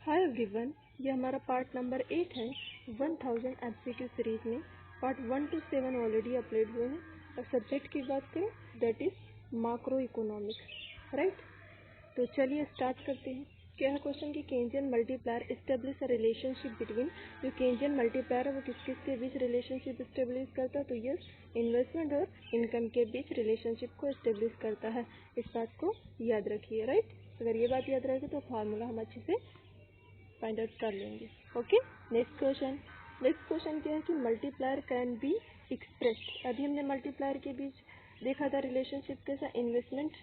Hi everyone, ये हमारा part number 8 है 1000 एमसीक्यू सीरीज में। पार्ट 1 to 7 ऑलरेडी अपलोड हुए हैं और सब्जेक्ट की बात करें that is macro economics, right. तो चलिए स्टार्ट करते हैं। क्या है क्वेश्चन की Keynesian multiplier establish a relationship between. जो केंजियन मल्टीप्लायर है वो किस किस के बीच रिलेशनशिप इस्टेब्लिश करता है? तो यस, इन्वेस्टमेंट और इनकम के बीच रिलेशनशिप को इस्टेब्लिश करता है। इस बात को याद रखिए, राइट। अगर ये बात याद रहेगी तो फार्मूला हम अच्छे से फाइंड आउट कर लेंगे। ओके, नेक्स्ट क्वेश्चन क्या है कि मल्टीप्लायर कैन बी एक्सप्रेस्ड। अभी हमने मल्टीप्लायर के बीच देखा था रिलेशनशिप कैसा, इन्वेस्टमेंट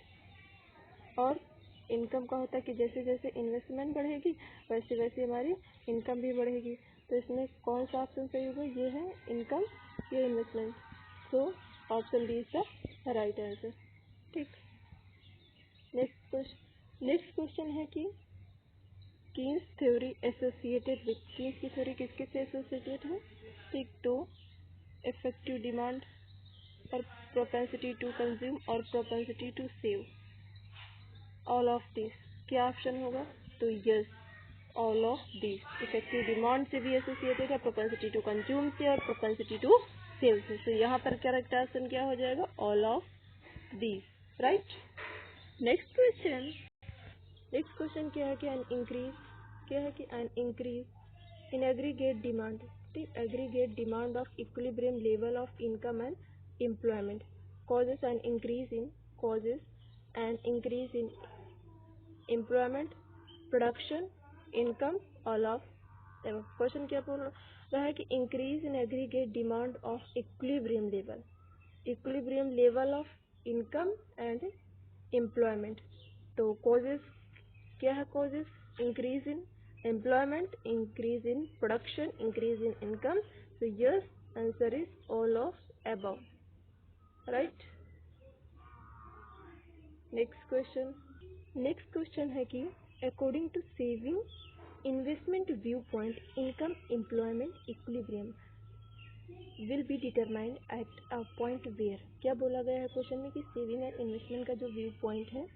और इनकम का होता है कि जैसे जैसे इन्वेस्टमेंट बढ़ेगी वैसे वैसे हमारी इनकम भी बढ़ेगी। तो इसमें कौन सा ऑप्शन सही होगा? ये है इनकम, ये इन्वेस्टमेंट। So option D is the right answer. ठीक, नेक्स्ट क्वेश्चन है कि Keynes theory associated with. Keynes की थ्योरी किसके से एसोसिएटेड है? ठीक, तो इफेक्टिव डिमांड और प्रोपेंसिटी टू कंज्यूम और propensity to save. All of this क्या ऑप्शन होगा? तो yes, all of this. Effective demand से भी एसोसिएटेड है, प्रोपेंसिटी टू कंज्यूम से और प्रोपेंसिटी टू सेव से। तो यहाँ पर करेक्ट ऑप्शन क्या हो जाएगा? All of this, right. Next question क्या है कि an increase in aggregate demand. ठीक, aggregate demand of equilibrium level of income and employment causes an increase in employment, production, income, all of them। Question क्या बोल रहा है कि increase in aggregate demand of equilibrium level of income and employment. तो causes क्या है? Causes increase in employment, increase in production, increase in income. तो yes, answer is all of above, right. Next question है कि according to saving investment viewpoint income employment equilibrium will be determined at a point where. क्या बोला गया है question में कि saving and investment का जो व्यू पॉइंट है,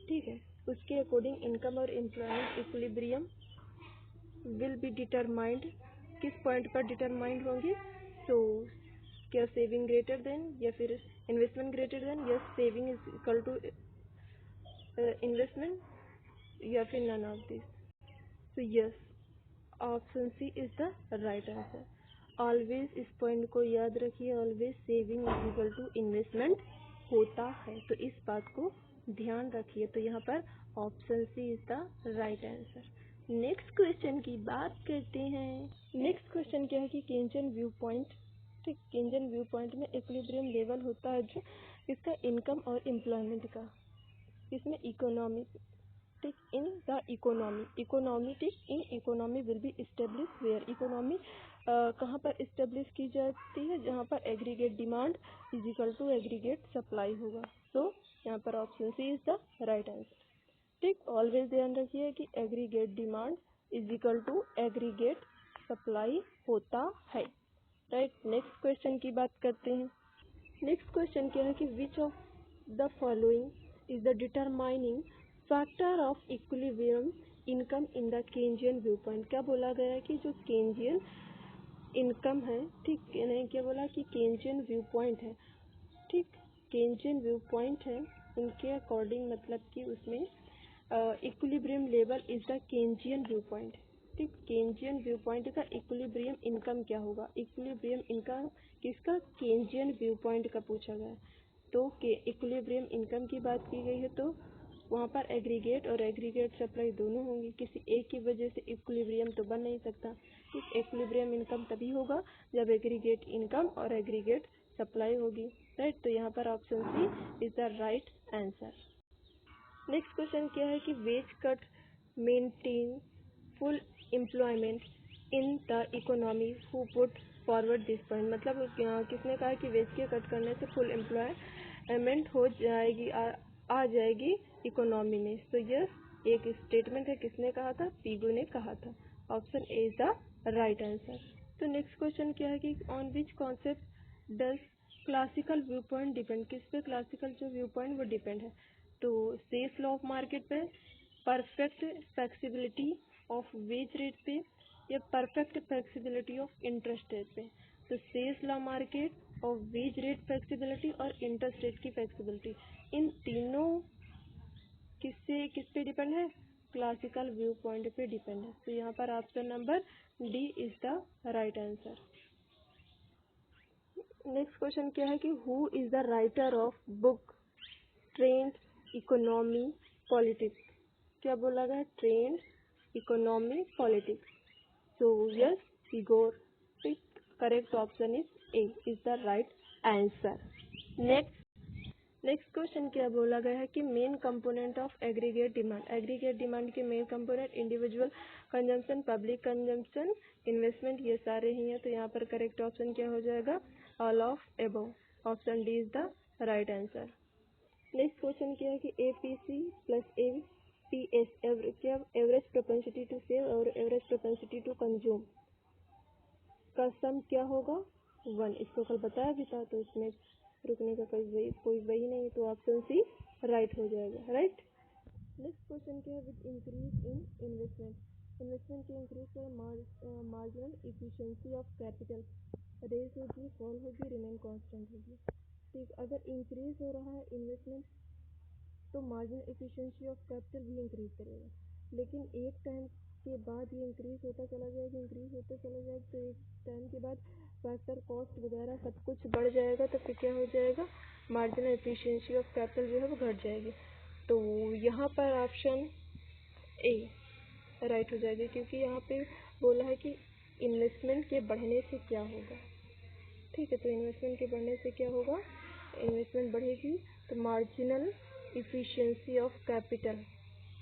ठीक है, उसके अकॉर्डिंग इनकम और employment equilibrium will be determined. किस पॉइंट पर डिटरमाइंड होंगे? तो क्या सेविंग ग्रेटर देन या फिर इन्वेस्टमेंट ग्रेटर देन, या saving is equal to investment, या फिर नन ऑफ दिस। तो yes, option C is the right answer. Always इस पॉइंट को याद रखिए, always saving is equal to investment होता है, तो इस बात को ध्यान रखिए। तो यहाँ पर option C is the right answer. Next question की बात करते हैं। नेक्स्ट क्वेश्चन क्या है कि केंजन व्यू पॉइंट। ठीक, केंजन व्यू पॉइंट में इक्विलिब्रियम लेवल होता है जो इसका इनकम और एम्प्लॉयमेंट का, इसमें इकोनॉमी, ठीक, इन द इकोनॉमी ठीक, in economy will be establish where. Economy कहाँ पर इस्टेब्लिश की जाती है? जहाँ पर aggregate demand is equal to aggregate supply होगा। सो यहाँ पर option C is the right answer. ठीक, ऑलवेज ध्यान रखिए कि aggregate demand is equal to aggregate supply होता है, राइट। नेक्स्ट क्वेश्चन की बात करते हैं। नेक्स्ट क्वेश्चन क्या है कि which of the following is the determining factor of equilibrium income in the Keynesian view point. क्या बोला गया है कि जो केंजियन इनकम है, ठीक, नहीं, क्या बोला कि केंजियन व्यू पॉइंट है, ठीक, केंजियन व्यू पॉइंट है, उनके अकॉर्डिंग मतलब कि उसमें equilibrium level is the Keynesian view point. ठीक, केंजियन व्यू पॉइंट का इक्विलिब्रियम इनकम क्या होगा? इक्विलिब्रियम इनकम किसका? केंजियन व्यू पॉइंट का पूछा गया है। तो के इक्विलिब्रियम इनकम की बात की गई है, तो वहाँ पर एग्रीगेट और एग्रीगेट सप्लाई दोनों होंगी। किसी एक की वजह से इक्विलिब्रियम तो बन नहीं सकता। ठीक, इक्विलिब्रियम इनकम तभी होगा जब एग्रीगेट इनकम और एग्रीगेट सप्लाई होगी, राइट। तो यहाँ पर option C is the right answer. Next question क्या है कि wage cut maintain full employment in the economy who put forward this point. मतलब किसने कहा कि वेज के कट करने से फुल एम्प्लॉयमेंट हो जाएगी, आ जाएगी इकोनॉमी में। तो यह एक स्टेटमेंट है, किसने कहा था? पीगो ने कहा था। Option A is the right answer. तो नेक्स्ट क्वेश्चन क्या है कि on which concept does classical view point depend. किस पे क्लासिकल जो व्यू पॉइंट वो डिपेंड है? तो सेफ लॉ ऑफ मार्केट पे, perfect flexibility of wage rate पे या perfect flexibility of interest rate पे। तो सेल्स लॉ मार्केट और वेज रेट फ्लेक्सिबिलिटी और इंटरेस्ट रेट की फ्लेक्सिबिलिटी, इन तीनों किस पे डिपेंड है? क्लासिकल व्यू पॉइंट पे डिपेंड है। तो यहाँ पर option number D is the right answer. Next question क्या है कि who is the writer of book trend economy politics? क्या बोला गया? Trend economy politics. So yes, इगोर। Correct option is A is the right answer. Next question क्या बोला गया है कि main component of aggregate demand. Aggregate demand के main component individual consumption, public consumption, investment, ये सारे ही हैं। तो यहाँ पर करेक्ट ऑप्शन क्या हो जाएगा? All of above. Option D is the right answer. Next question क्या है कि APC plus APS average propensity to save और एवरेज प्रोपेंसिटी टू कंज्यूम का सम क्या होगा? 1। इसको कल बताया भी था, तो इसमें रुकने का कोई वही नहीं, तो ऑप्शन सी राइट हो जाएगा। राइट। नेक्स्ट क्वेश्चन क्या है? विद इंक्रीज इन इन्वेस्टमेंट के इंक्रीज से marginal efficiency of capital rise होगी, फॉल होगी, रिमेन कांस्टेंट होगी। ठीक, अगर इंक्रीज हो रहा है इन्वेस्टमेंट तो मार्जिनल इफिशियंसी ऑफ कैपिटल भी इंक्रीज करेगा, लेकिन एक टाइम के बाद ये इंक्रीज होता चला जाएगा, तो एक टाइम के बाद फैक्टर कॉस्ट वगैरह सब कुछ बढ़ जाएगा, तो फिर क्या हो जाएगा? मार्जिनल एफिशिएंसी ऑफ कैपिटल जो है वो घट जाएगी। तो यहाँ पर ऑप्शन ए राइट हो जाएगी, क्योंकि यहाँ पे बोला है कि इन्वेस्टमेंट के बढ़ने से क्या होगा। ठीक है, तो इन्वेस्टमेंट के बढ़ने से क्या होगा? इन्वेस्टमेंट बढ़ेगी तो marginal efficiency of capital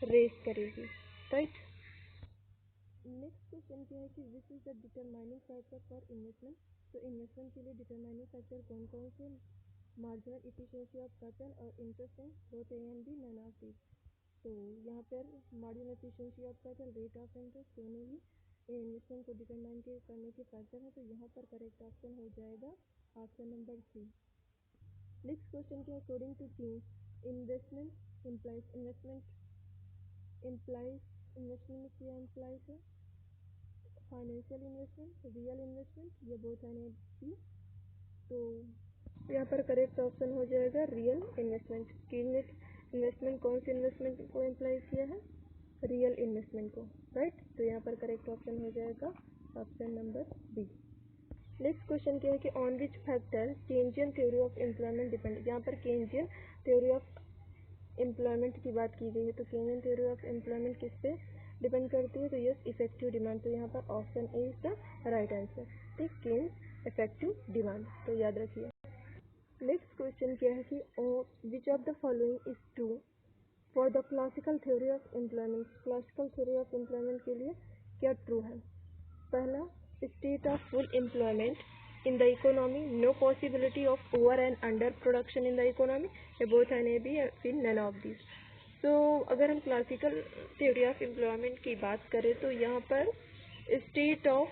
rise करेगी। राइट। नेक्स्ट क्वेश्चन क्या है कि which is the determining factor for investment. तो इन्वेस्टमेंट के लिए डिटरमाइनिंग फैक्टर कौन कौन से? मार्जिनल इफिशिएंसी ऑफ कैपिटल और interest and both A and B, none of this. तो यहाँ पर marginal efficiency of capital, rate of interest, दोनों ही इन्वेस्टमेंट को डिटरमाइन करने के फैक्टर है। तो यहाँ पर करेक्ट ऑप्शन हो जाएगा option number C. Next question क्या है? अकॉर्डिंग टू चीज इन्वेस्टमेंट में क्या इम्प्लाइज है? फाइनेंशियल इन्वेस्टमेंट, रियल इन्वेस्टमेंट, ये बोथ एंड बी। तो यहाँ पर करेक्ट ऑप्शन हो जाएगा रियल इन्वेस्टमेंट। इन्वेस्टमेंट कौन सी इन्वेस्टमेंट को इम्प्लाई किया है? रियल इन्वेस्टमेंट को। राइट। तो यहाँ पर करेक्ट ऑप्शन हो जाएगा option number B. Next question क्या है कि on which factor Keynesian theory of employment depend. यहाँ पर केंजियन थ्योरी ऑफ एम्प्लॉयमेंट की बात की गई है, तो केंजियन थ्योरी ऑफ एम्प्लॉयमेंट किस पे डिपेंड करती है? तो यस, इफेक्टिव डिमांड। तो यहाँ पर option A is the right answer. ठीक, केंज इफेक्टिव डिमांड, तो याद रखिए। नेक्स्ट क्वेश्चन क्या है कि which of the following is true for the classical theory of employment. Classical theory of employment के लिए क्या ट्रू है? पहला, state of full employment in the economy, no possibility of over and under production in the economy, both and A, B, फिर none of these। तो अगर हम classical theory of employment की बात करें तो यहाँ पर state of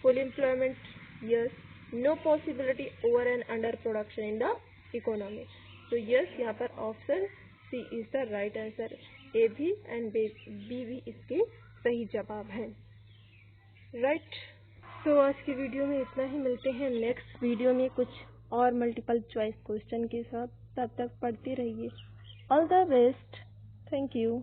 full employment, yes, no possibility over and under production in the economy. तो यस, यहाँ पर option C is the right answer. A भी एंड बी भी इसके सही जवाब हैं। राइट। तो आज की वीडियो में इतना ही। मिलते हैं नेक्स्ट वीडियो में कुछ और मल्टीपल चॉइस क्वेश्चन के साथ। तब तक पढ़ते रहिए। All the best. Thank you.